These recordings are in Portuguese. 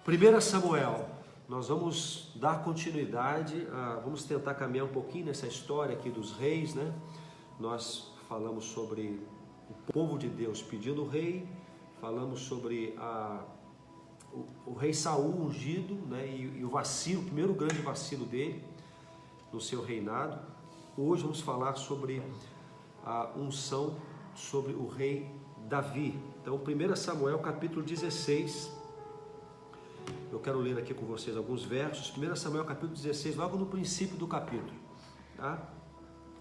1 Samuel, nós vamos dar continuidade, vamos tentar caminhar um pouquinho nessa história aqui dos reis, né? Nós falamos sobre o povo de Deus pedindo o rei, falamos sobre o rei Saul ungido, né? E o vacilo, o primeiro grande vacilo dele no seu reinado. Hoje vamos falar sobre a unção sobre o rei Davi. Então, 1 Samuel capítulo 16, eu quero ler aqui com vocês alguns versos. 1 Samuel capítulo 16, logo no princípio do capítulo, tá?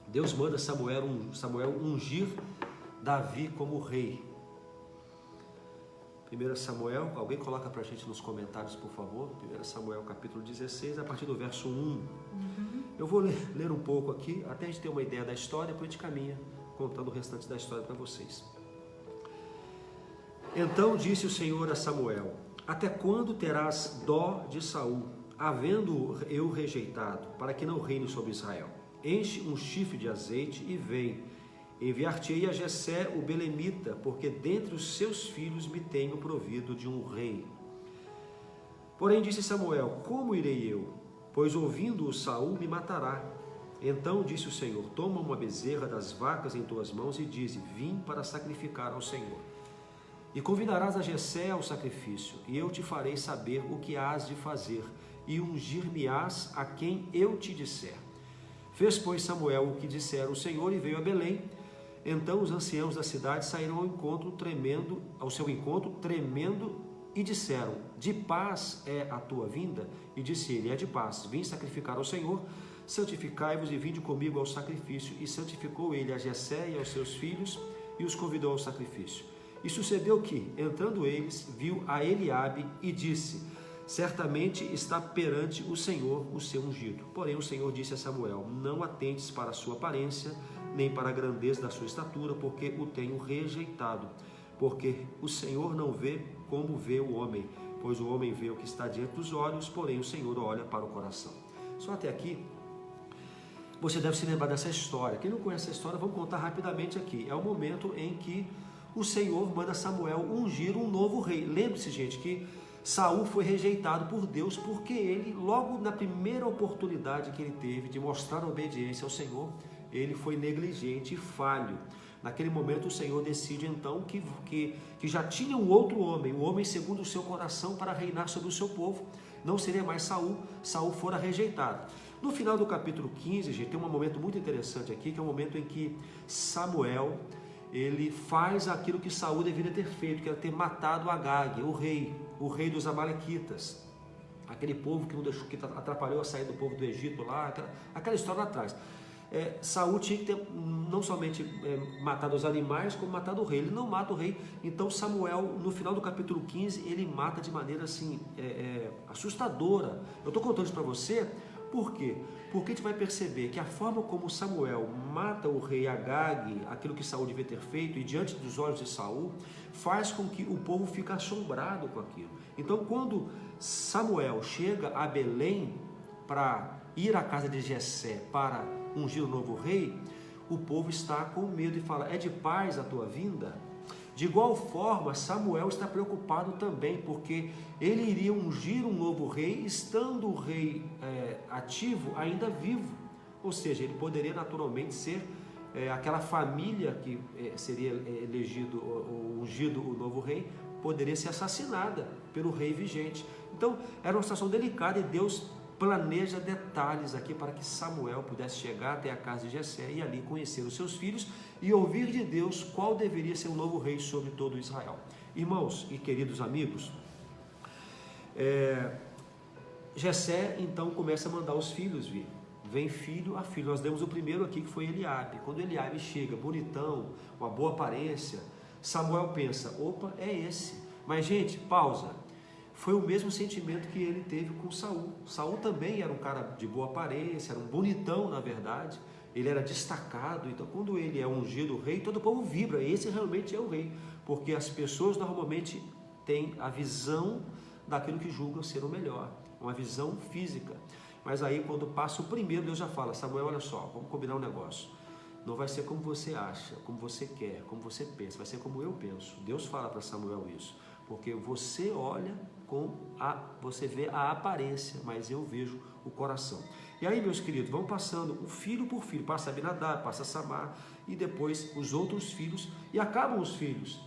Deus manda Samuel ungir Davi como rei. 1 Samuel, alguém coloca para a gente nos comentários, por favor. 1 Samuel capítulo 16, a partir do verso 1. Eu vou ler um pouco aqui, até a gente ter uma ideia da história, depois a gente caminha contando o restante da história para vocês. Então disse o Senhor a Samuel: até quando terás dó de Saul, havendo eu rejeitado, para que não reine sobre Israel? Enche um chifre de azeite e vem. Enviar-te-ei a Jessé o belemita, porque dentre os seus filhos me tenho provido de um rei. Porém disse Samuel: como irei eu? Pois ouvindo-o Saul me matará. Então disse o Senhor: toma uma bezerra das vacas em tuas mãos e dize: vim para sacrificar ao Senhor. E convidarás a Jessé ao sacrifício, e eu te farei saber o que hás de fazer, e ungir-me-ás a quem eu te disser. Fez, pois, Samuel o que dissera o Senhor, e veio a Belém. Então os anciãos da cidade saíram ao seu encontro, tremendo, e disseram: de paz é a tua vinda? E disse ele: é de paz, vim sacrificar ao Senhor. Santificai-vos e vinde comigo ao sacrifício. E santificou ele a Jessé e aos seus filhos, e os convidou ao sacrifício. E sucedeu que, entrando eles, viu a Eliabe e disse: certamente está perante o Senhor o seu ungido. Porém o Senhor disse a Samuel: não atentes para a sua aparência, nem para a grandeza da sua estatura, porque o tenho rejeitado. Porque o Senhor não vê como vê o homem, pois o homem vê o que está diante dos olhos, porém o Senhor olha para o coração. Só até aqui, você deve se lembrar dessa história. Quem não conhece essa história, vamos contar rapidamente aqui. É o momento em que o Senhor manda Samuel ungir um novo rei. Lembre-se, gente, que Saul foi rejeitado por Deus porque ele, logo na primeira oportunidade que ele teve de mostrar obediência ao Senhor, ele foi negligente e falho. Naquele momento o Senhor decide então que já tinha um outro homem, um homem segundo o seu coração, para reinar sobre o seu povo. Não seria mais Saul. Saul fora rejeitado. No final do capítulo 15, gente, tem um momento muito interessante aqui, que é o momento em que Samuel, ele faz aquilo que Saul deveria ter feito, que era ter matado Agag, o rei dos Amalequitas, aquele povo que não deixou, que atrapalhou a saída do povo do Egito lá, aquela história lá atrás. Saul tinha que ter não somente matado os animais, como matado o rei. Ele não mata o rei. Então Samuel, no final do capítulo 15, ele mata de maneira assim assustadora. Eu estou contando isso para você. Por quê? Porque a gente vai perceber que a forma como Samuel mata o rei Agag, aquilo que Saul devia ter feito, e diante dos olhos de Saul, faz com que o povo fique assombrado com aquilo. Então, quando Samuel chega a Belém para ir à casa de Jessé para ungir o novo rei, o povo está com medo e fala: é de paz a tua vinda? De igual forma, Samuel está preocupado também, porque ele iria ungir um novo rei, estando o rei ativo, ainda vivo. Ou seja, ele poderia naturalmente ser aquela família que seria elegido ou ungido o novo rei, poderia ser assassinada pelo rei vigente. Então, era uma situação delicada e Deus planeja detalhes aqui para que Samuel pudesse chegar até a casa de Jessé e ali conhecer os seus filhos e ouvir de Deus qual deveria ser o novo rei sobre todo Israel. Irmãos e queridos amigos, Jessé então começa a mandar os filhos vir. Vem filho a filho. Nós demos o primeiro aqui, que foi Eliabe. Quando Eliabe chega, bonitão, uma boa aparência, Samuel pensa: opa, é esse. Mas, gente, pausa. Foi o mesmo sentimento que ele teve com Saul. Saul também era um cara de boa aparência, era um bonitão, na verdade. Ele era destacado. Então, quando ele é ungido rei, todo o povo vibra. Esse realmente é o rei. Porque as pessoas normalmente têm a visão daquilo que julgam ser o melhor. Uma visão física. Mas aí, quando passa o primeiro, Deus já fala: Samuel, olha só, vamos combinar um negócio. Não vai ser como você acha, como você quer, como você pensa. Vai ser como eu penso. Deus fala para Samuel isso. Porque você olha você vê a aparência, mas eu vejo o coração. E aí, meus queridos, vão passando o filho por filho, passa Abinadab, passa Samar, e depois os outros filhos, e acabam os filhos.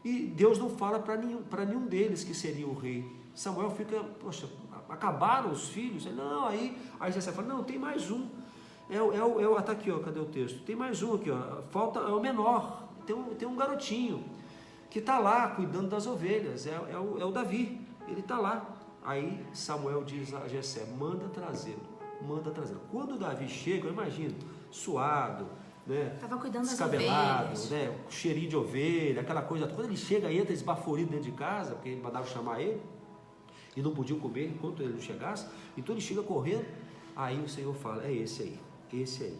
E Deus não fala para nenhum deles que seria o rei. Samuel fica, poxa, acabaram os filhos? Não, aí Jessé fala, não, tem mais um. Tá aqui, ó, cadê o texto? Tem mais um aqui, ó, falta, é o menor, tem um garotinho que está lá cuidando das ovelhas, é o Davi, ele está lá. Aí Samuel diz a Jessé, manda trazê-lo. Quando Davi chega, eu imagino, suado, né? Tava cuidando descabelado, das ovelhas, né? Cheirinho de ovelha, aquela coisa. Quando ele chega, entra esbaforido dentro de casa, porque mandaram chamar ele e não podiam comer enquanto ele não chegasse. Então ele chega correndo. Aí o Senhor fala, é esse aí,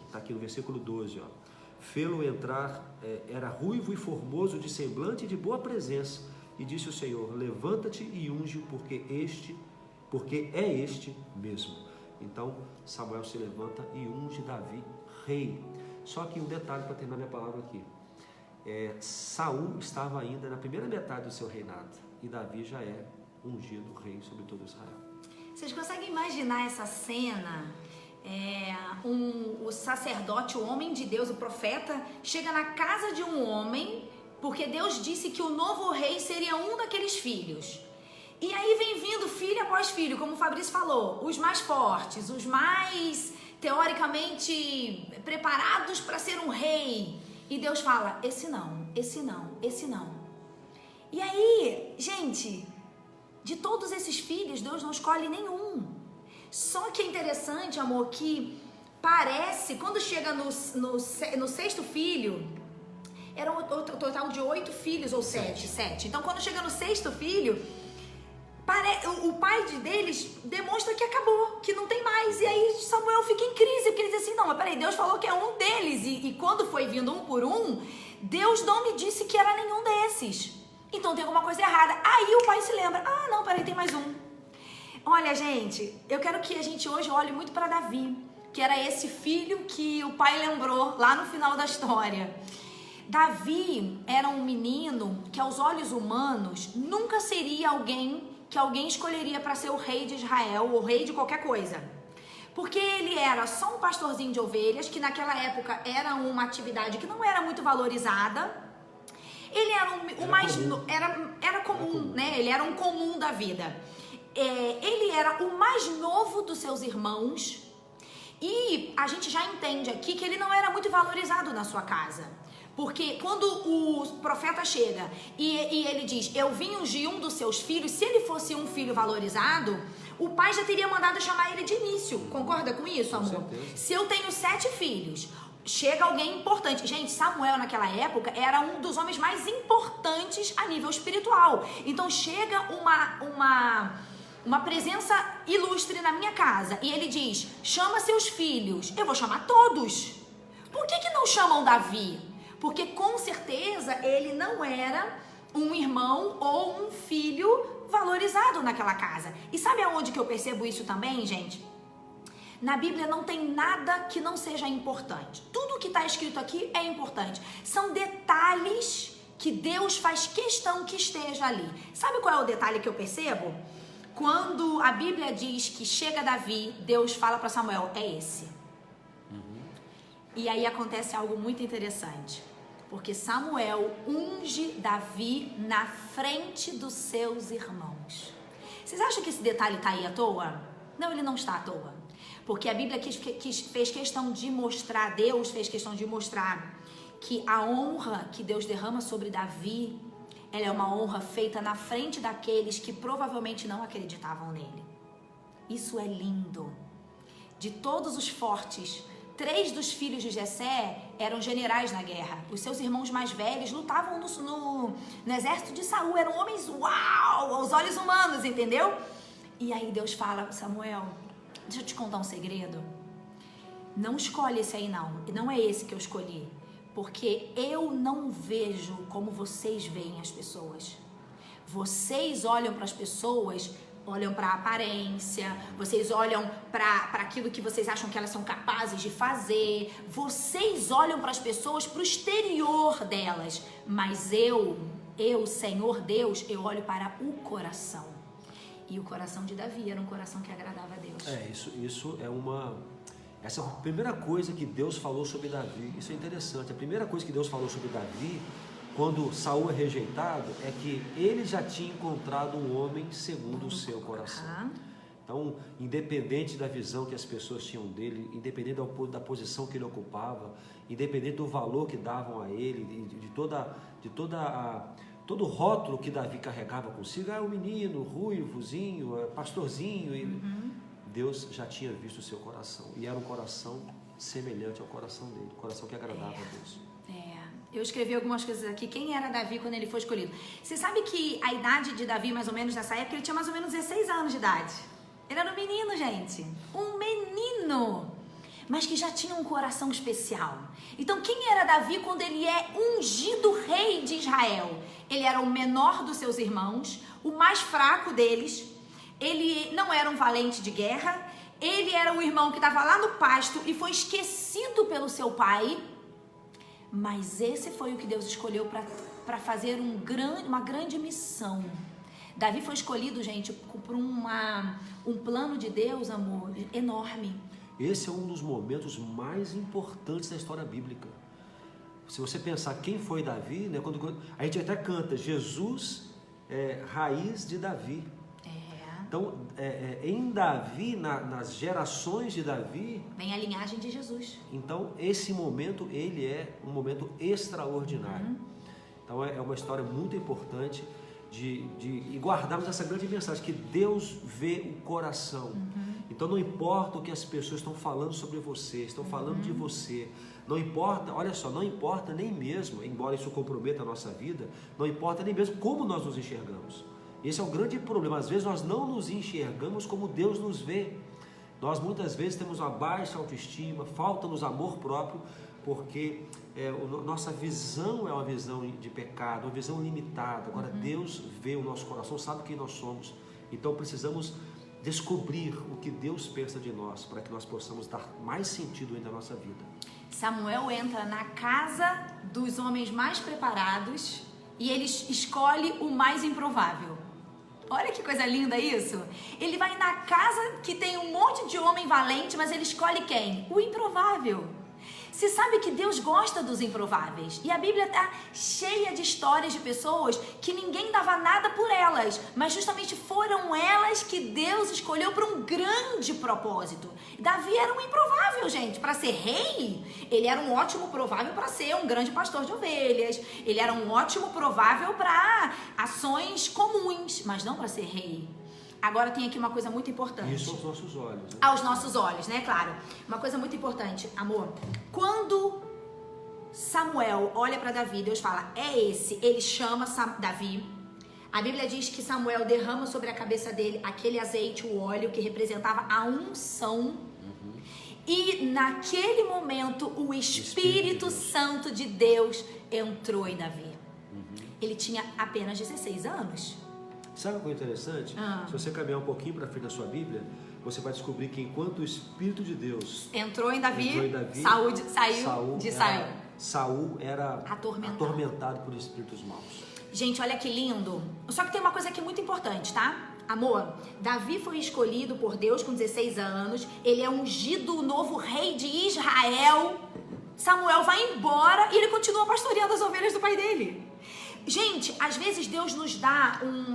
está aqui no versículo 12, ó. Fê-lo entrar, era ruivo e formoso de semblante e de boa presença, e disse o Senhor, levanta-te e unge, porque é este mesmo. Então Samuel se levanta e unge Davi rei. Só que um detalhe para terminar minha palavra aqui, Saul estava ainda na primeira metade do seu reinado, e Davi já é ungido rei sobre todo Israel. Vocês conseguem imaginar essa cena? O sacerdote, o homem de Deus, o profeta, chega na casa de um homem, porque Deus disse que o novo rei seria um daqueles filhos. E aí vem vindo filho após filho, como o Fabrício falou, os mais fortes, os mais teoricamente preparados para ser um rei. E Deus fala, esse não. E aí, gente, de todos esses filhos, Deus não escolhe nenhum. Só que é interessante, amor, que parece, quando chega no sexto filho, era um total de 8 filhos ou 7. Então, quando chega no sexto filho, o pai deles demonstra que acabou, que não tem mais. E aí Samuel fica em crise, porque ele diz assim, não, mas peraí, Deus falou que é um deles. E quando foi vindo um por um, Deus não me disse que era nenhum desses. Então tem alguma coisa errada. Aí o pai se lembra, não, peraí, tem mais um. Olha, gente, eu quero que a gente hoje olhe muito para Davi, que era esse filho que o pai lembrou lá no final da história. Davi era um menino que aos olhos humanos nunca seria alguém que alguém escolheria para ser o rei de Israel ou rei de qualquer coisa. Porque ele era só um pastorzinho de ovelhas, que naquela época era uma atividade que não era muito valorizada. Ele era comum, né? Ele era um comum da vida. Ele era o mais novo dos seus irmãos, e a gente já entende aqui que ele não era muito valorizado na sua casa, porque quando o profeta chega e ele diz, eu vim ungir um dos seus filhos, se ele fosse um filho valorizado, o pai já teria mandado chamar ele de início. Concorda com isso, amor? Com certeza. Se eu tenho 7 filhos, chega alguém importante. Gente, Samuel naquela época era um dos homens mais importantes a nível espiritual. Então chega uma presença ilustre na minha casa e ele diz, chama seus filhos. Eu vou chamar todos. Por que não chamam Davi? Porque com certeza ele não era um irmão ou um filho valorizado naquela casa. E sabe aonde que eu percebo isso também, gente? Na Bíblia não tem nada que não seja importante. Tudo que está escrito aqui é importante. São detalhes que Deus faz questão que esteja ali. Sabe qual é o detalhe que eu percebo? Quando a Bíblia diz que chega Davi, Deus fala para Samuel, é esse. E aí acontece algo muito interessante. Porque Samuel unge Davi na frente dos seus irmãos. Vocês acham que esse detalhe está aí à toa? Não, ele não está à toa. Porque a Bíblia fez questão de mostrar, Deus fez questão de mostrar que a honra que Deus derrama sobre Davi, ela é uma honra feita na frente daqueles que provavelmente não acreditavam nele. Isso é lindo. De todos os fortes, 3 dos filhos de Jessé eram generais na guerra. Os seus irmãos mais velhos lutavam no exército de Saul. Eram homens, uau, aos olhos humanos, entendeu? E aí Deus fala, Samuel, deixa eu te contar um segredo. Não escolhe esse aí não. E não é esse que eu escolhi. Porque eu não vejo como vocês veem as pessoas. Vocês olham para as pessoas, olham para a aparência, vocês olham para aquilo que vocês acham que elas são capazes de fazer. Vocês olham para as pessoas, para o exterior delas. Mas eu, Senhor Deus, eu olho para o coração. E o coração de Davi era um coração que agradava a Deus. Isso é uma... Essa é a primeira coisa que Deus falou sobre Davi. Isso é interessante. A primeira coisa que Deus falou sobre Davi, quando Saul é rejeitado, é que ele já tinha encontrado um homem segundo o seu coração. Então, independente da visão que as pessoas tinham dele, independente da posição que ele ocupava, independente do valor que davam a ele, de todo o rótulo que Davi carregava consigo, o menino, ruivozinho, pastorzinho, Deus já tinha visto o seu coração, e era um coração semelhante ao coração dele, um coração que agradava a Deus. Eu escrevi algumas coisas aqui. Quem era Davi quando ele foi escolhido? Você sabe que a idade de Davi, mais ou menos nessa época, ele tinha mais ou menos 16 anos de idade. Ele era um menino, gente. Um menino. Mas que já tinha um coração especial. Então, quem era Davi quando ele é ungido rei de Israel? Ele era o menor dos seus irmãos, o mais fraco deles. Ele não era um valente de guerra. Ele era o irmão que estava lá no pasto e foi esquecido pelo seu pai. Mas esse foi o que Deus escolheu para fazer uma grande missão. Davi foi escolhido, gente, por um plano de Deus, amor, enorme. Esse é um dos momentos mais importantes da história bíblica. Se você pensar quem foi Davi, né, quando a gente até canta Jesus, raiz de Davi. Então, em Davi, nas gerações de Davi, vem a linhagem de Jesus. Então, esse momento, ele é um momento extraordinário. Então, é uma história muito importante de guardarmos essa grande mensagem, que Deus vê o coração. Então, não importa o que as pessoas estão falando sobre você, estão falando de você, não importa, olha só, não importa nem mesmo, embora isso comprometa a nossa vida, não importa nem mesmo como nós nos enxergamos. Esse é o grande problema. Às vezes nós não nos enxergamos como Deus nos vê. Nós muitas vezes temos uma baixa autoestima, falta-nos amor próprio, porque nossa visão é uma visão de pecado, uma visão limitada. Agora Deus vê o nosso coração, sabe quem nós somos. Então precisamos descobrir o que Deus pensa de nós, para que nós possamos dar mais sentido ainda à nossa vida. Samuel entra na casa dos homens mais preparados e ele escolhe o mais improvável. Olha que coisa linda isso. Ele vai na casa que tem um monte de homem valente, mas ele escolhe quem? O improvável. Você sabe que Deus gosta dos improváveis. E a Bíblia está cheia de histórias de pessoas que ninguém dava nada por elas, mas justamente foram elas que Deus escolheu para um grande propósito. Davi era um improvável, gente. Para ser rei, ele era um ótimo provável para ser um grande pastor de ovelhas. Ele era um ótimo provável para ações comuns, mas não para ser rei. Agora tem aqui uma coisa muito importante. Isso aos nossos olhos. Né? Aos nossos olhos, né? Claro. Uma coisa muito importante, amor. Quando Samuel olha para Davi, Deus fala, é esse. Ele chama Davi. A Bíblia diz que Samuel derrama sobre a cabeça dele aquele azeite, o óleo, que representava a unção. E naquele momento, o Espírito Santo de Deus entrou em Davi. Ele tinha apenas 16 anos. Sabe uma coisa interessante? Se você caminhar um pouquinho para frente da sua Bíblia, você vai descobrir que enquanto o Espírito de Deus entrou em Davi, Saul era atormentado por espíritos maus. Gente, olha que lindo. Só que tem uma coisa aqui muito importante, tá? Amor, Davi foi escolhido por Deus com 16 anos. Ele é ungido o novo rei de Israel. Samuel vai embora e ele continua pastoreando as ovelhas do pai dele. Gente, às vezes Deus nos dá um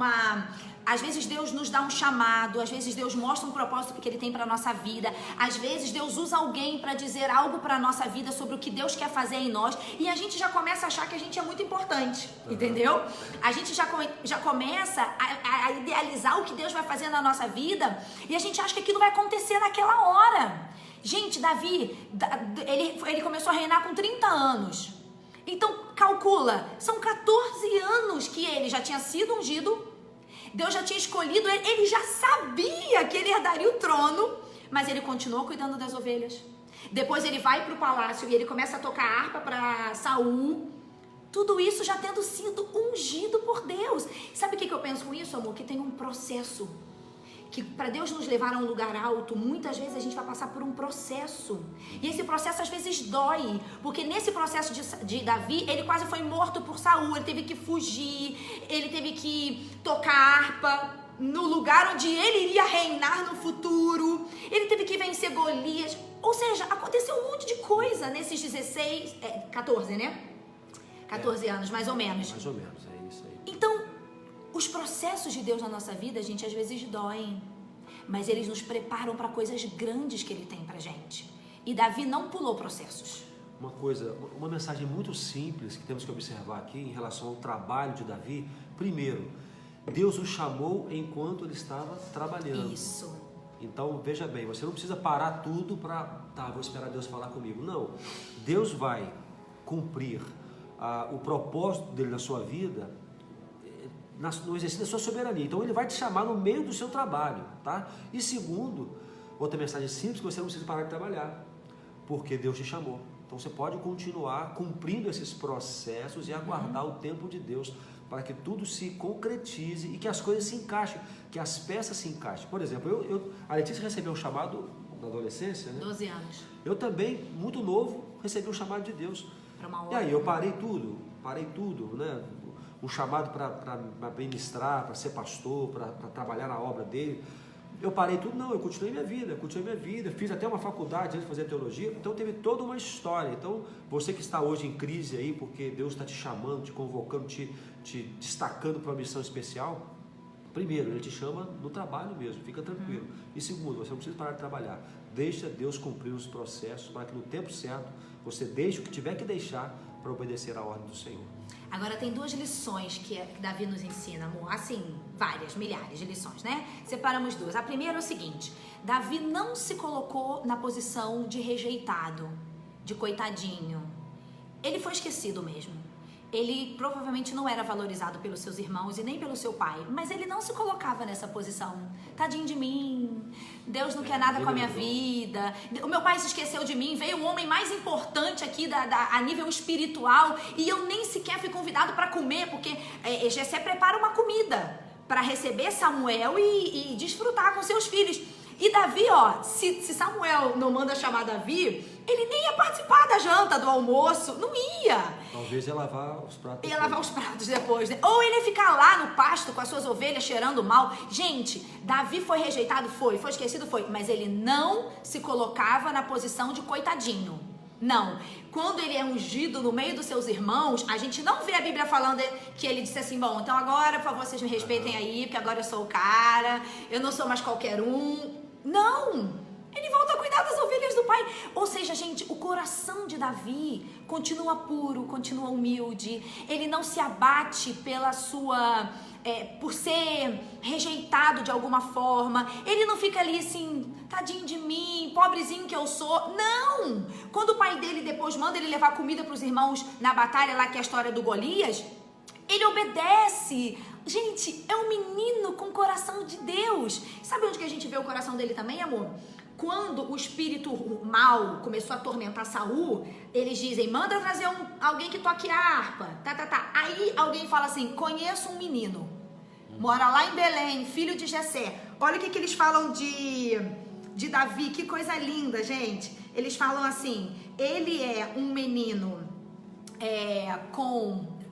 chamado, às vezes Deus mostra um propósito que Ele tem para a nossa vida, às vezes Deus usa alguém para dizer algo para a nossa vida sobre o que Deus quer fazer em nós, e a gente já começa a achar que a gente é muito importante, entendeu? A gente já começa a idealizar o que Deus vai fazer na nossa vida, e a gente acha que aquilo vai acontecer naquela hora. Gente, Davi, ele começou a reinar com 30 anos. Então, calcula, são 14 anos que ele já tinha sido ungido, Deus já tinha escolhido ele, ele já sabia que ele herdaria o trono, mas ele continuou cuidando das ovelhas. Depois ele vai para o palácio e ele começa a tocar harpa para Saul. Tudo isso já tendo sido ungido por Deus. Sabe o que eu penso com isso, amor? Que tem um processo. Que para Deus nos levar a um lugar alto, muitas vezes a gente vai passar por um processo. E esse processo às vezes dói. Porque nesse processo de Davi, ele quase foi morto por Saul. Ele teve que fugir, ele teve que tocar harpa. no lugar onde ele iria reinar no futuro. Ele teve que vencer Golias. Ou seja, aconteceu um monte de coisa nesses 14, né? 14 anos, mais ou menos. Mais ou menos, é isso aí. Então, os processos de Deus na nossa vida, gente, às vezes doem. Mas eles nos preparam para coisas grandes que ele tem pra gente. E Davi não pulou processos. Uma mensagem muito simples que temos que observar aqui em relação ao trabalho de Davi. Primeiro, Deus o chamou enquanto ele estava trabalhando. Isso. Então, veja bem, você não precisa parar tudo para, vou esperar Deus falar comigo. Não, Deus vai cumprir o propósito dele na sua vida no exercício da sua soberania. Então, ele vai te chamar no meio do seu trabalho, tá? E segundo, outra mensagem simples, que você não precisa parar de trabalhar, porque Deus te chamou. Então, você pode continuar cumprindo esses processos e aguardar o tempo de Deus para que tudo se concretize e que as coisas se encaixem, que as peças se encaixem. Por exemplo, a Letícia recebeu um chamado na adolescência, né? 12 anos. Eu também, muito novo, recebi um chamado de Deus. Para uma E aí eu parei tudo, né? Um chamado para ministrar, para ser pastor, para trabalhar na obra dele. Eu parei tudo, não, eu continuei minha vida, fiz até uma faculdade antes de fazer teologia, então teve toda uma história. Então, você que está hoje em crise aí, porque Deus está te chamando, te convocando, te destacando para uma missão especial, primeiro, Ele te chama no trabalho mesmo, fica tranquilo. E segundo, você não precisa parar de trabalhar, deixa Deus cumprir os processos para que no tempo certo, você deixe o que tiver que deixar para obedecer à ordem do Senhor. Agora tem 2 lições que Davi nos ensina, amor. Assim, várias, milhares de lições, né? Separamos 2. A primeira é o seguinte: Davi não se colocou na posição de rejeitado, de coitadinho. Ele foi esquecido mesmo. Ele provavelmente não era valorizado pelos seus irmãos e nem pelo seu pai, mas ele não se colocava nessa posição. Tadinho de mim, Deus não quer nada com a minha vida, o meu pai se esqueceu de mim, veio o homem mais importante aqui a nível espiritual e eu nem sequer fui convidado para comer, porque Jessé prepara uma comida para receber Samuel e desfrutar com seus filhos. E Davi, se Samuel não manda chamar Davi, ele nem ia participar da janta, do almoço, não ia. Talvez ia lavar os pratos. Ia lavar os pratos depois, né? Ou ele ia ficar lá no pasto com as suas ovelhas cheirando mal. Gente, Davi foi rejeitado? Foi esquecido? Foi. Mas ele não se colocava na posição de coitadinho. Não. Quando ele é ungido no meio dos seus irmãos, a gente não vê a Bíblia falando que ele disse assim, bom, então agora, por favor, vocês me respeitem aí, porque agora eu sou o cara, eu não sou mais qualquer um. Não! Ele volta a cuidar das ovelhas do pai. Ou seja, gente, o coração de Davi continua puro, continua humilde. Ele não se abate pela sua... por ser rejeitado de alguma forma. Ele não fica ali assim, tadinho de mim, pobrezinho que eu sou. Não! Quando o pai dele depois manda ele levar comida para os irmãos na batalha lá, que é a história do Golias, ele obedece. Gente, é um menino com o coração de Deus. Sabe onde que a gente vê o coração dele também, amor? Quando o espírito mal começou a atormentar Saul, eles dizem, manda trazer alguém que toque a harpa. Aí alguém fala assim, conheço um menino, mora lá em Belém, filho de Jessé. Olha o que eles falam de Davi, que coisa linda, gente. Eles falam assim, ele é um menino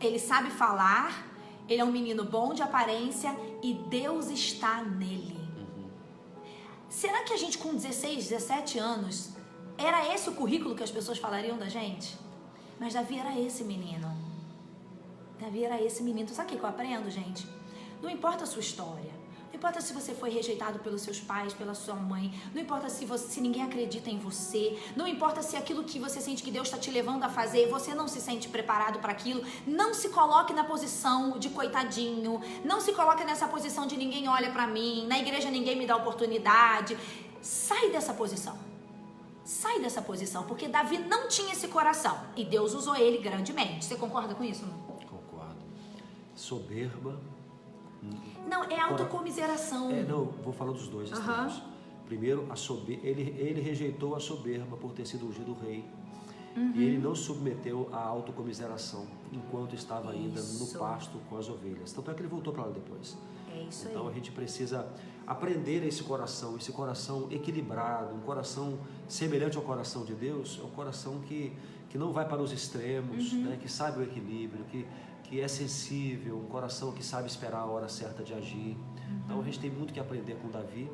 ele sabe falar, ele é um menino bom de aparência e Deus está nele. Será que a gente com 16, 17 anos, era esse o currículo que as pessoas falariam da gente? Mas Davi era esse menino. Davi era esse menino. Sabe o que eu aprendo, gente? Não importa a sua história. Não importa se você foi rejeitado pelos seus pais, pela sua mãe. Não importa se ninguém acredita em você. Não importa se aquilo que você sente que Deus está te levando a fazer, você não se sente preparado para aquilo. Não se coloque na posição de coitadinho. Não se coloque nessa posição de ninguém olha para mim. Na igreja ninguém me dá oportunidade. Sai dessa posição. Sai dessa posição, porque Davi não tinha esse coração. E Deus usou ele grandemente. Você concorda com isso, não? Concordo. Soberba. Não, é autocomiseração. Não, vou falar dos dois extremos. Primeiro, ele rejeitou a soberba por ter sido ungido rei. E ele não submeteu à autocomiseração enquanto estava ainda no pasto com as ovelhas. Tanto é que ele voltou para lá depois. É isso aí. Então a gente precisa aprender esse coração equilibrado, um coração semelhante ao coração de Deus, é um coração que não vai para os extremos, né, que sabe o equilíbrio, que que é sensível, um coração que sabe esperar a hora certa de agir. Então a gente tem muito que aprender com Davi.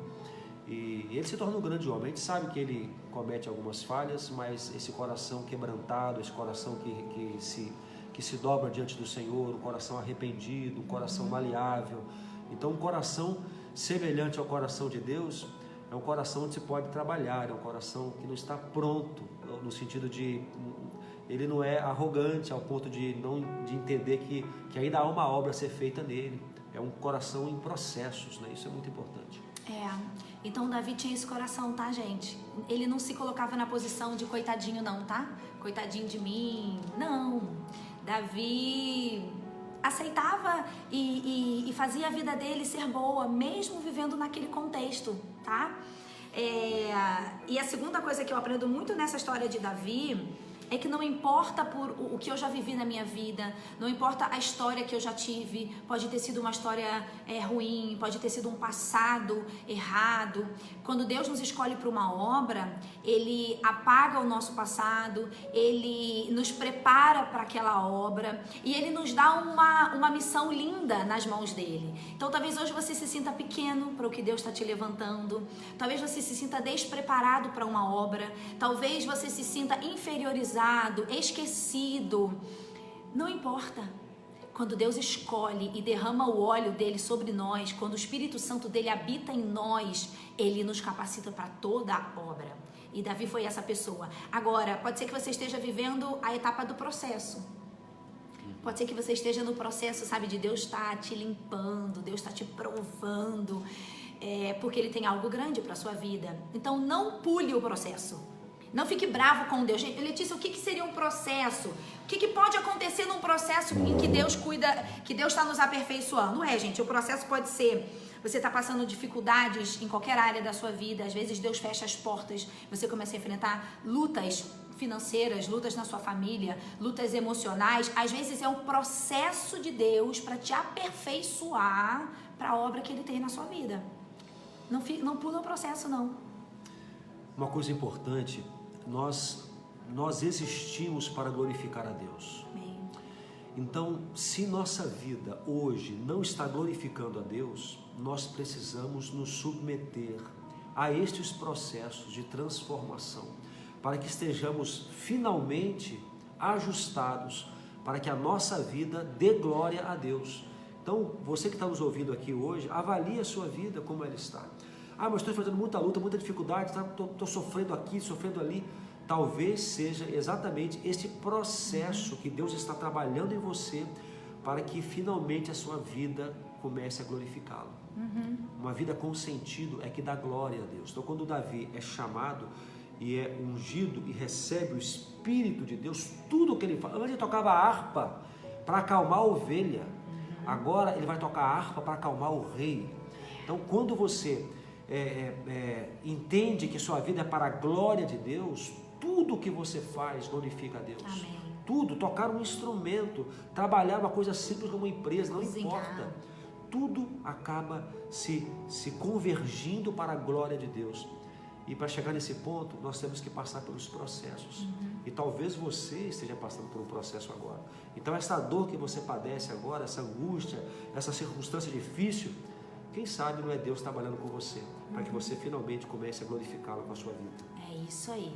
E ele se torna um grande homem. A gente sabe que ele comete algumas falhas, mas esse coração quebrantado, esse coração que se dobra diante do Senhor, um coração arrependido, um coração maleável. Então um coração semelhante ao coração de Deus é um coração onde se pode trabalhar, é um coração que não está pronto, no sentido de ele não é arrogante ao ponto de entender que ainda há uma obra a ser feita nele. É um coração em processos, né? Isso é muito importante. Então Davi tinha esse coração, tá, gente? Ele não se colocava na posição de coitadinho não, tá? Coitadinho de mim, não. Davi aceitava e fazia a vida dele ser boa, mesmo vivendo naquele contexto, tá? E a segunda coisa que eu aprendo muito nessa história de Davi é que não importa por o que eu já vivi na minha vida, não importa a história que eu já tive, pode ter sido uma história ruim, pode ter sido um passado errado. Quando Deus nos escolhe para uma obra, Ele apaga o nosso passado, Ele nos prepara para aquela obra e Ele nos dá uma missão linda nas mãos dEle. Então talvez hoje você se sinta pequeno para o que Deus está te levantando, talvez você se sinta despreparado para uma obra, talvez você se sinta inferiorizado, esquecido. Não importa. Quando Deus escolhe e derrama o óleo dele sobre nós, quando o Espírito Santo dele habita em nós, ele nos capacita para toda a obra. E Davi foi essa pessoa. Agora, pode ser que você esteja vivendo a etapa do processo. Pode ser que você esteja no processo, sabe, de Deus estar te limpando, Deus está te provando, porque Ele tem algo grande para a sua vida. Então, não pule o processo. Não fique bravo com Deus. Gente, Letícia, o que seria um processo? O que pode acontecer num processo em que Deus cuida, que Deus está nos aperfeiçoando? Gente, o processo pode ser, você está passando dificuldades em qualquer área da sua vida, às vezes Deus fecha as portas, você começa a enfrentar lutas financeiras, lutas na sua família, lutas emocionais. Às vezes é um processo de Deus para te aperfeiçoar para a obra que Ele tem na sua vida. Não pula o processo, não. Uma coisa importante, nós existimos para glorificar a Deus. Amém. Então, se nossa vida hoje não está glorificando a Deus, nós precisamos nos submeter a estes processos de transformação, para que estejamos finalmente ajustados, para que a nossa vida dê glória a Deus. Então, você que está nos ouvindo aqui hoje, avalie a sua vida como ela está. Mas estou fazendo muita luta, muita dificuldade, estou sofrendo aqui, sofrendo ali. Talvez seja exatamente esse processo que Deus está trabalhando em você para que finalmente a sua vida comece a glorificá-lo. Uma vida com sentido é que dá glória a Deus. Então, quando Davi é chamado e é ungido e recebe o Espírito de Deus, tudo o que ele faz. Antes ele tocava a harpa para acalmar a ovelha. Agora ele vai tocar a harpa para acalmar o rei. Então, quando você entende que sua vida é para a glória de Deus, tudo que você faz glorifica a Deus. Amém. Tudo, tocar um instrumento, trabalhar uma coisa simples como uma empresa, não importa. Tudo acaba se convergindo para a glória de Deus. E para chegar nesse ponto, nós temos que passar pelos processos. E talvez você esteja passando por um processo agora. Então essa dor que você padece agora, essa angústia, essa circunstância difícil, quem sabe não é Deus trabalhando com você, para que você finalmente comece a glorificá-lo com a sua vida. É isso aí.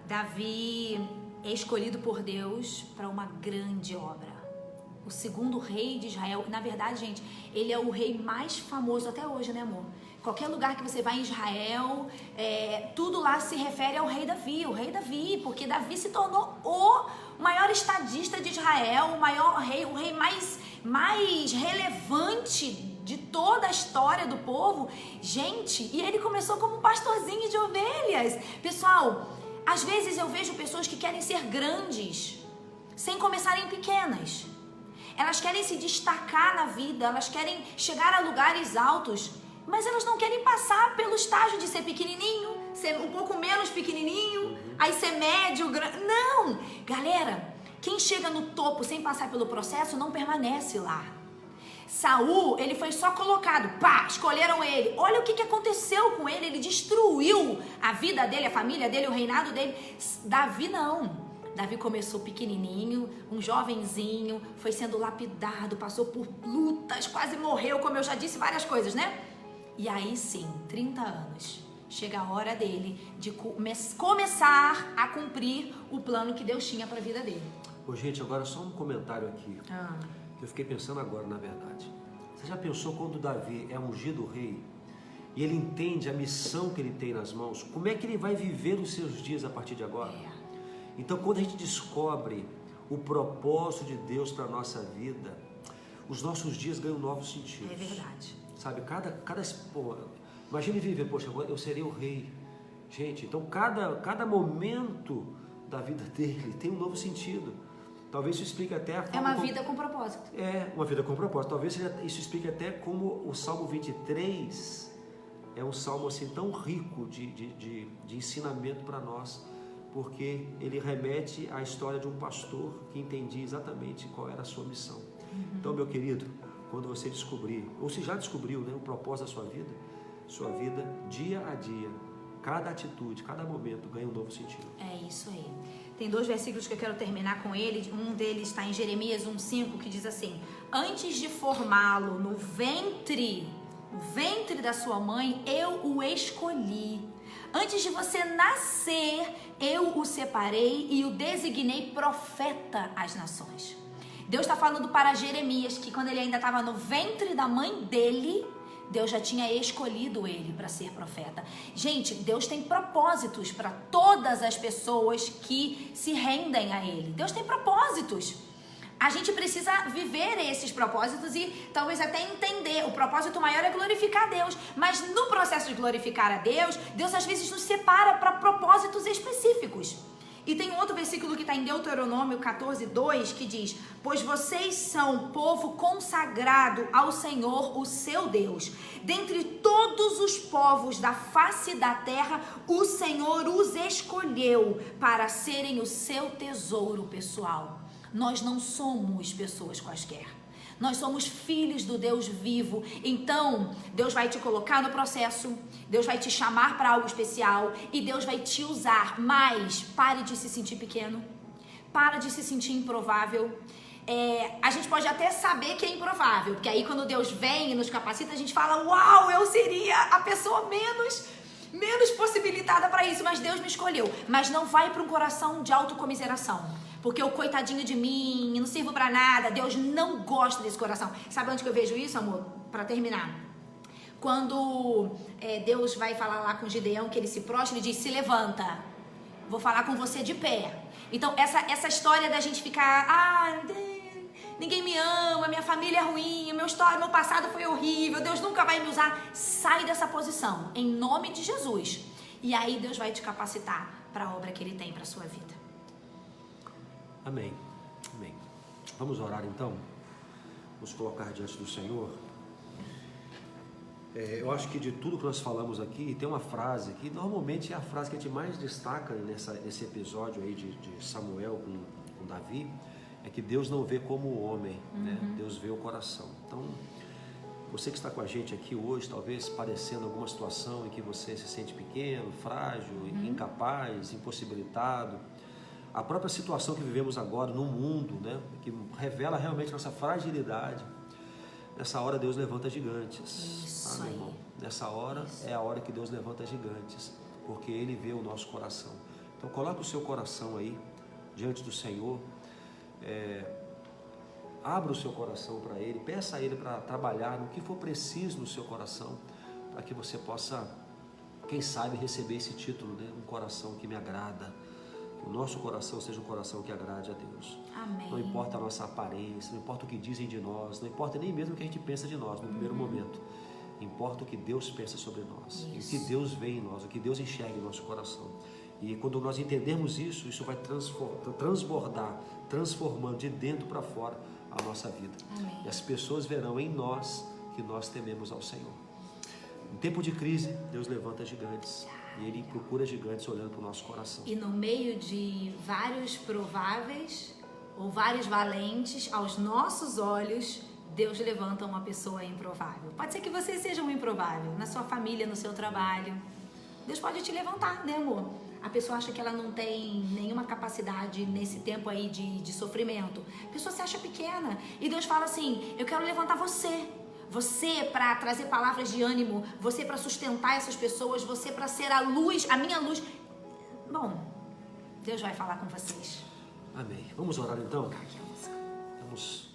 Davi é escolhido por Deus para uma grande obra. O segundo rei de Israel, na verdade, gente, ele é o rei mais famoso até hoje, né, amor? Qualquer lugar que você vai em Israel, tudo lá se refere ao rei Davi, porque Davi se tornou o maior estadista de Israel, o maior rei, o rei mais relevante de toda a história do povo. Gente, e ele começou como um pastorzinho de ovelhas. Pessoal, às vezes eu vejo pessoas que querem ser grandes sem começarem pequenas. Elas querem se destacar na vida, elas querem chegar a lugares altos, mas elas não querem passar pelo estágio de ser pequenininho, ser um pouco menos pequenininho, aí ser médio, grande. Não! Galera, quem chega no topo sem passar pelo processo não permanece lá. Saul, ele foi só colocado, escolheram ele. Olha o que aconteceu com ele, ele destruiu a vida dele, a família dele, o reinado dele. Davi não. Davi começou pequenininho, um jovenzinho, foi sendo lapidado, passou por lutas, quase morreu, como eu já disse, várias coisas, né? E aí sim, 30 anos, chega a hora dele de começar a cumprir o plano que Deus tinha para a vida dele. Ô, gente, agora só um comentário aqui. Eu fiquei pensando agora, na verdade. Você já pensou quando Davi é ungido rei e ele entende a missão que ele tem nas mãos? Como é que ele vai viver os seus dias a partir de agora? Então, quando a gente descobre o propósito de Deus para a nossa vida, os nossos dias ganham novos sentidos. É verdade. Sabe, imagine viver, poxa, agora eu serei o rei. Gente, então cada momento da vida dele tem um novo sentido. Talvez isso explique até a forma. É uma vida com propósito. É, uma vida com propósito. Talvez isso explique até como o Salmo 23 é um salmo assim tão rico de ensinamento para nós, porque ele remete à história de um pastor que entendia exatamente qual era a sua missão. Então, meu querido, quando você descobrir, ou se já descobriu, né, o propósito da sua vida, dia a dia, cada atitude, cada momento ganha um novo sentido. É isso aí. Tem 2 versículos que eu quero terminar com ele. Um deles está em Jeremias 1:5, que diz assim: antes de formá-lo no ventre da sua mãe, eu o escolhi. Antes de você nascer, eu o separei e o designei profeta às nações. Deus está falando para Jeremias que quando ele ainda estava no ventre da mãe dele, Deus já tinha escolhido ele para ser profeta. Gente, Deus tem propósitos para todas as pessoas que se rendem a ele. Deus tem propósitos. A gente precisa viver esses propósitos e talvez até entender. O propósito maior é glorificar a Deus. Mas no processo de glorificar a Deus, Deus às vezes nos separa para propósitos específicos. E tem outro versículo que está em Deuteronômio 14:2 que diz: pois vocês são povo consagrado ao Senhor, o seu Deus. Dentre todos os povos da face da terra, o Senhor os escolheu para serem o seu tesouro pessoal. Nós não somos pessoas quaisquer. Nós somos filhos do Deus vivo. Então, Deus vai te colocar no processo, Deus vai te chamar para algo especial e Deus vai te usar. Mas pare de se sentir pequeno, para de se sentir improvável. A gente pode até saber que é improvável, porque aí quando Deus vem e nos capacita, a gente fala: uau, eu seria a pessoa menos possibilitada para isso, mas Deus me escolheu. Mas não vai para um coração de autocomiseração. Porque o coitadinho de mim, não sirvo pra nada. Deus não gosta desse coração. Sabe onde que eu vejo isso, amor? Pra terminar. Quando Deus vai falar lá com Gideão, que ele se prostra, ele diz: se levanta, vou falar com você de pé. Então essa história da gente ficar: ninguém me ama, minha família é ruim, meu passado foi horrível, Deus nunca vai me usar. Sai dessa posição, em nome de Jesus. E aí Deus vai te capacitar para a obra que Ele tem para sua vida. Amém. Amém. Vamos orar então? Vamos colocar diante do Senhor. Eu acho que de tudo que nós falamos aqui, tem uma frase que normalmente é a frase que a gente mais destaca nesse episódio aí de Samuel com Davi, é que Deus não vê como o homem, né? Deus vê o coração. Então, você que está com a gente aqui hoje, talvez padecendo alguma situação em que você se sente pequeno, frágil, incapaz, impossibilitado, a própria situação que vivemos agora no mundo, né, que revela realmente nossa fragilidade. Nessa hora Deus levanta gigantes. Isso meu irmão? Nessa hora é a hora que Deus levanta gigantes, porque Ele vê o nosso coração. Então coloque o seu coração aí diante do Senhor, abra o seu coração para Ele, peça a Ele para trabalhar no que for preciso no seu coração, para que você possa, quem sabe, receber esse título, né, um coração que me agrada. O nosso coração seja um coração que agrade a Deus. Amém. Não importa a nossa aparência, não importa o que dizem de nós, não importa nem mesmo o que a gente pensa de nós no primeiro momento. Importa o que Deus pensa sobre nós, o que Deus vê em nós, o que Deus enxerga em nosso coração. E quando nós entendermos isso, isso vai transbordar, transformando de dentro para fora a nossa vida. Amém. E as pessoas verão em nós que nós tememos ao Senhor. Em tempo de crise, Deus levanta gigantes. E Ele procura gigantes olhando para o nosso coração. E no meio de vários prováveis ou vários valentes, aos nossos olhos, Deus levanta uma pessoa improvável. Pode ser que você seja um improvável na sua família, no seu trabalho. Deus pode te levantar, né, amor? a pessoa acha que ela não tem nenhuma capacidade nesse tempo aí de sofrimento. A pessoa se acha pequena. E Deus fala assim, eu quero levantar você. Você para trazer palavras de ânimo, você para sustentar essas pessoas, você para ser a luz, a minha luz. Bom, Deus vai falar com vocês. Amém. Vamos orar então? Vamos.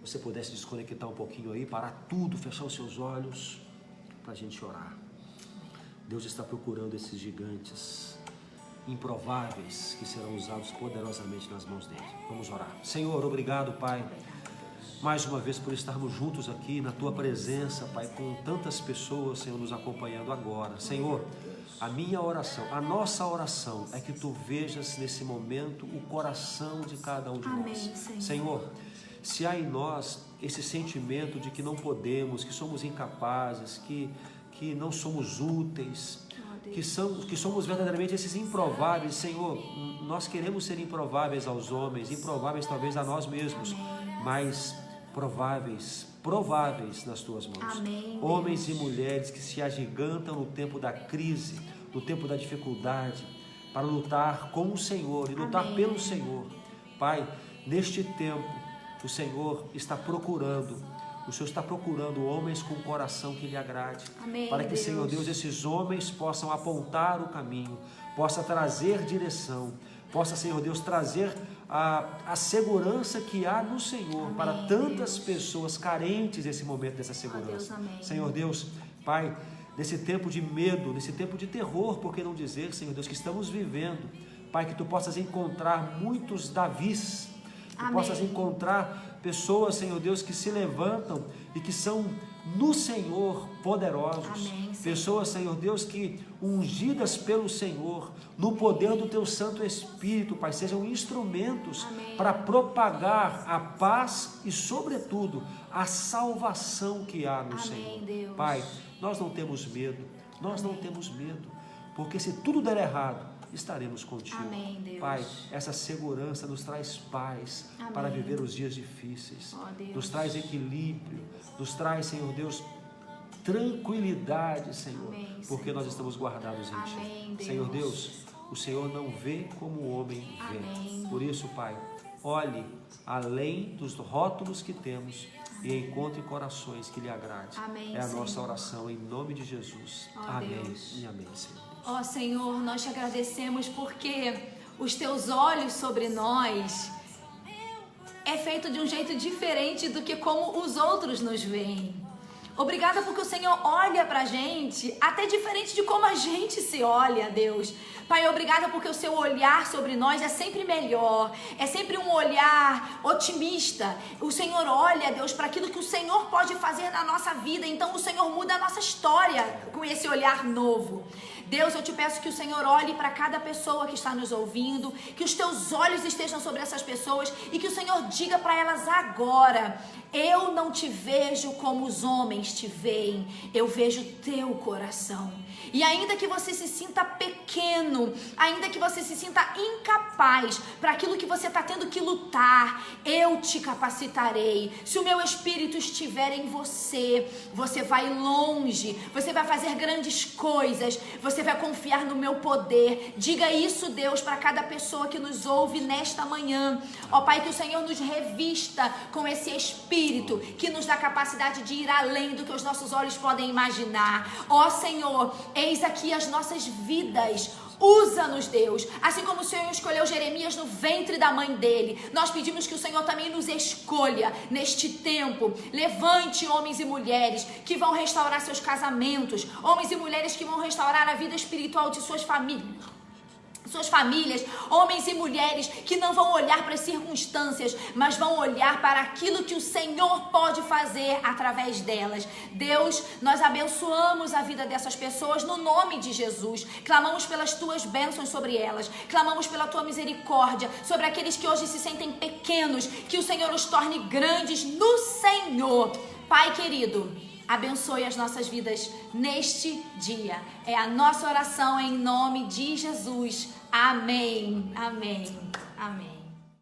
Se você pudesse desconectar um pouquinho aí, parar tudo, fechar os seus olhos para a gente orar. Deus está procurando esses gigantes improváveis que serão usados poderosamente nas mãos dele. Vamos orar. Senhor, obrigado, Pai, mais uma vez por estarmos juntos aqui na Tua presença, Pai, com tantas pessoas, Senhor, nos acompanhando agora. Senhor, a minha oração, a nossa oração é que Tu vejas nesse momento o coração de cada um de nós. Senhor, se há em nós esse sentimento de que não podemos, que somos incapazes, que não somos úteis, que somos verdadeiramente esses improváveis, Senhor, nós queremos ser improváveis aos homens, improváveis talvez a nós mesmos, mas prováveis nas Tuas mãos. Amém, homens e mulheres que se agigantam no tempo da crise, no tempo da dificuldade, para lutar com o Senhor e lutar pelo Senhor. Pai, neste tempo, o Senhor está procurando homens com coração que lhe agrade. Amém, para que, Deus. Senhor Deus, esses homens possam apontar o caminho, possa trazer direção, possa, Senhor Deus, trazer a segurança que há no Senhor. Amém, para tantas pessoas carentes nesse momento dessa segurança. Deus, Senhor Deus, Pai, nesse tempo de medo, nesse tempo de terror, por que não dizer, Senhor Deus, que estamos vivendo, Pai, que Tu possas encontrar muitos Davis, que possas encontrar pessoas, Senhor Deus, que se levantam e que são no Senhor poderosos. Amém, pessoas, Senhor Deus, que ungidas pelo Senhor, no poder do Teu Santo Espírito, Pai, sejam instrumentos para propagar a paz e, sobretudo, a salvação que há no Senhor. Deus. Pai, nós não temos medo, porque se tudo der errado, estaremos contigo. Amém, Deus. Pai, essa segurança nos traz paz para viver os dias difíceis, nos traz equilíbrio, nos traz, Senhor Deus, tranquilidade, Senhor, porque nós estamos guardados em Ti. Senhor Deus, o Senhor não vê como o homem vê. Por isso, Pai, olhe além dos rótulos que temos e encontre corações que lhe agradem. É a nossa oração em nome de Jesus. Amém Deus. E amém, Senhor. Ó Senhor, nós Te agradecemos porque os Teus olhos sobre nós é feito de um jeito diferente do que como os outros nos veem. Obrigada porque o Senhor olha pra gente até diferente de como a gente se olha, Deus. Pai, obrigada porque o Seu olhar sobre nós é sempre melhor, é sempre um olhar otimista. O Senhor olha, Deus, para aquilo que o Senhor pode fazer na nossa vida. Então o Senhor muda a nossa história com esse olhar novo. Deus, eu Te peço que o Senhor olhe para cada pessoa que está nos ouvindo, que os Teus olhos estejam sobre essas pessoas e que o Senhor diga para elas agora: eu não Te vejo como os homens Te veem, eu vejo Teu coração. E ainda que você se sinta pequeno, ainda que você se sinta incapaz para aquilo que você está tendo que lutar, eu te capacitarei. Se o meu Espírito estiver em você, você vai longe, você vai fazer grandes coisas, você vai confiar no meu poder. Diga isso, Deus, para cada pessoa que nos ouve nesta manhã. Ó Pai, que o Senhor nos revista com esse Espírito que nos dá capacidade de ir além do que os nossos olhos podem imaginar. Ó Senhor, eis aqui as nossas vidas. Usa-nos, Deus, assim como o Senhor escolheu Jeremias no ventre da mãe dele. Nós pedimos que o Senhor também nos escolha neste tempo. Levante homens e mulheres que vão restaurar seus casamentos, homens e mulheres que vão restaurar a vida espiritual de suas famílias, homens e mulheres que não vão olhar para as circunstâncias, mas vão olhar para aquilo que o Senhor pode fazer através delas. Deus, nós abençoamos a vida dessas pessoas no nome de Jesus. Clamamos pelas Tuas bênçãos sobre elas, clamamos pela Tua misericórdia sobre aqueles que hoje se sentem pequenos, que o Senhor os torne grandes no Senhor. Pai querido, abençoe as nossas vidas neste dia. É a nossa oração em nome de Jesus. Amém, amém, amém.